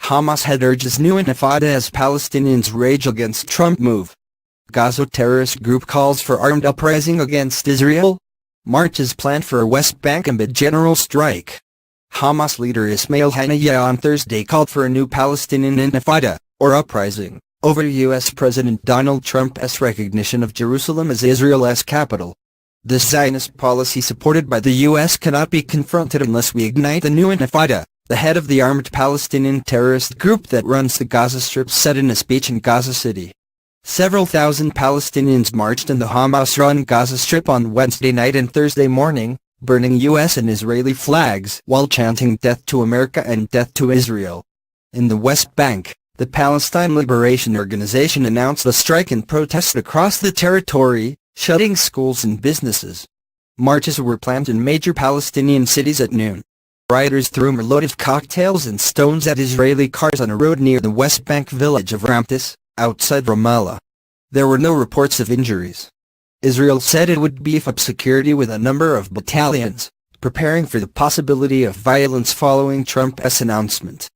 Hamas head urges new intifada as Palestinians rage against Trump move. Gaza terrorist group calls for armed uprising against Israel. Marches planned for West Bank amid general strike. Hamas leader Ismail Haniyeh on Thursday called for a new Palestinian intifada, or uprising, over U.S. President Donald Trump's recognition of Jerusalem as Israel's capital. This Zionist policy supported by the U.S. cannot be confronted unless we ignite the new intifada, the head of the armed Palestinian terrorist group that runs the Gaza Strip said in a speech in Gaza City. Several thousand Palestinians marched in the Hamas-run Gaza Strip on Wednesday night and Thursday morning, burning U.S. and Israeli flags while chanting "Death to America" and "Death to Israel." In the West Bank, the Palestine Liberation Organization announced a strike and protest across the territory, shutting schools and businesses. Marches were planned in major Palestinian cities at noon. Rioters threw Molotov cocktails and stones at Israeli cars on a road near the West Bank village of Ramtis, outside Ramallah. There were no reports of injuries. Israel said it would beef up security with a number of battalions, preparing for the possibility of violence following Trump's announcement.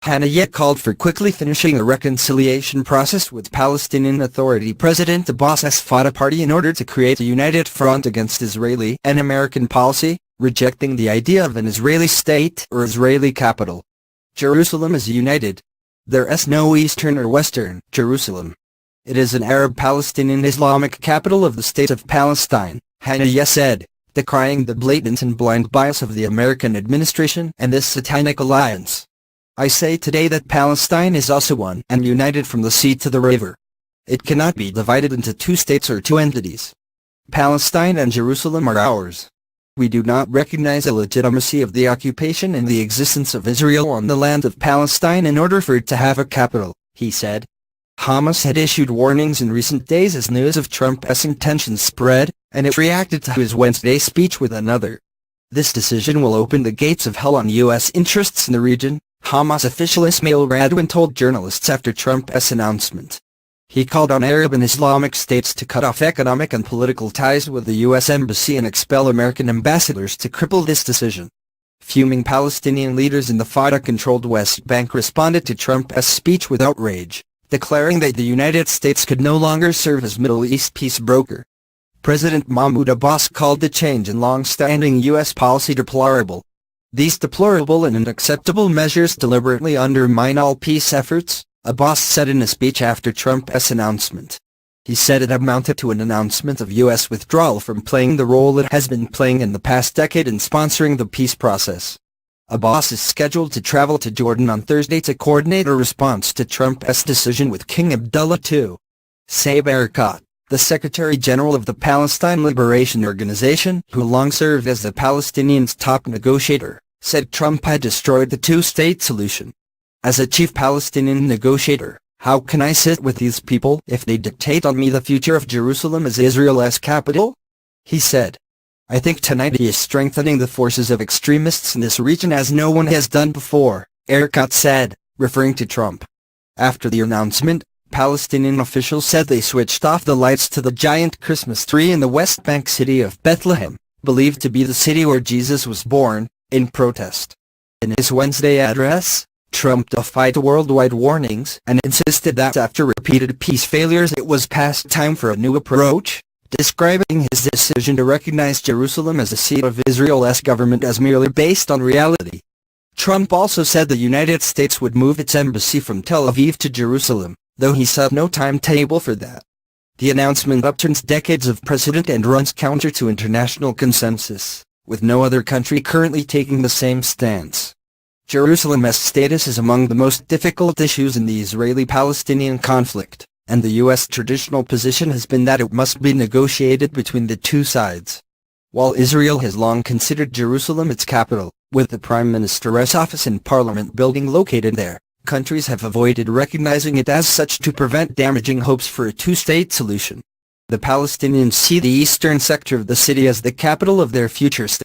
Haniyeh called for quickly finishing a reconciliation process with Palestinian Authority President Abbas's Fatah party in order to create a united front against Israeli and American policy, rejecting the idea of an Israeli state or Israeli capital. Jerusalem is united. There is no eastern or western Jerusalem. It is an Arab Palestinian Islamic capital of the state of Palestine, Haniyeh said, decrying the blatant and blind bias of the American administration and this satanic alliance. I say today that Palestine is also one and united from the sea to the river. It cannot be divided into two states or two entities. Palestine and Jerusalem are ours. We do not recognize the legitimacy of the occupation and the existence of Israel on the land of Palestine in order for it to have a capital, he said. Hamas had issued warnings in recent days as news of Trump's intentions spread, and it reacted to his Wednesday speech with another. This decision will open the gates of hell on U.S. interests in the region, Hamas official Ismail Haniyeh told journalists after Trump's announcement. He called on Arab and Islamic states to cut off economic and political ties with the U.S. Embassy and expel American ambassadors to cripple this decision. Fuming Palestinian leaders in the Fatah-controlled West Bank responded to Trump's speech with outrage, declaring that the United States could no longer serve as Middle East peace broker. President Mahmoud Abbas called the change in long-standing U.S. policy deplorable. These deplorable and unacceptable measures deliberately undermine all peace efforts, Abbas said in a speech after Trump's announcement. He said it amounted to an announcement of U.S. withdrawal from playing the role it has been playing in the past decade in sponsoring the peace process. Abbas is scheduled to travel to Jordan on Thursday to coordinate a response to Trump's decision with King Abdullah II. Saeb Erekat, the Secretary General of the Palestine Liberation Organization, who long served as the Palestinians' top negotiator, said Trump had destroyed the two-state solution. As a chief Palestinian negotiator, how can I sit with these people if they dictate on me the future of Jerusalem as Israel's capital? He said. I think tonight he is strengthening the forces of extremists in this region as no one has done before, Erekat said, referring to Trump. After the announcement, Palestinian officials said they switched off the lights to the giant Christmas tree in the West Bank city of Bethlehem, believed to be the city where Jesus was born, in protest. In his Wednesday address, Trump defied worldwide warnings and insisted that after repeated peace failures it was past time for a new approach, describing his decision to recognize Jerusalem as the seat of Israel's government as merely based on reality. Trump also said the United States would move its embassy from Tel Aviv to Jerusalem, though he set no timetable for that. The announcement upturns decades of precedent and runs counter to international consensus, with no other country currently taking the same stance. Jerusalem's status is among the most difficult issues in the Israeli-Palestinian conflict, and the U.S. traditional position has been that it must be negotiated between the two sides. While Israel has long considered Jerusalem its capital, with the Prime Minister's office and parliament building located there, countries have avoided recognizing it as such to prevent damaging hopes for a two-state solution. The Palestinians see the eastern sector of the city as the capital of their future state.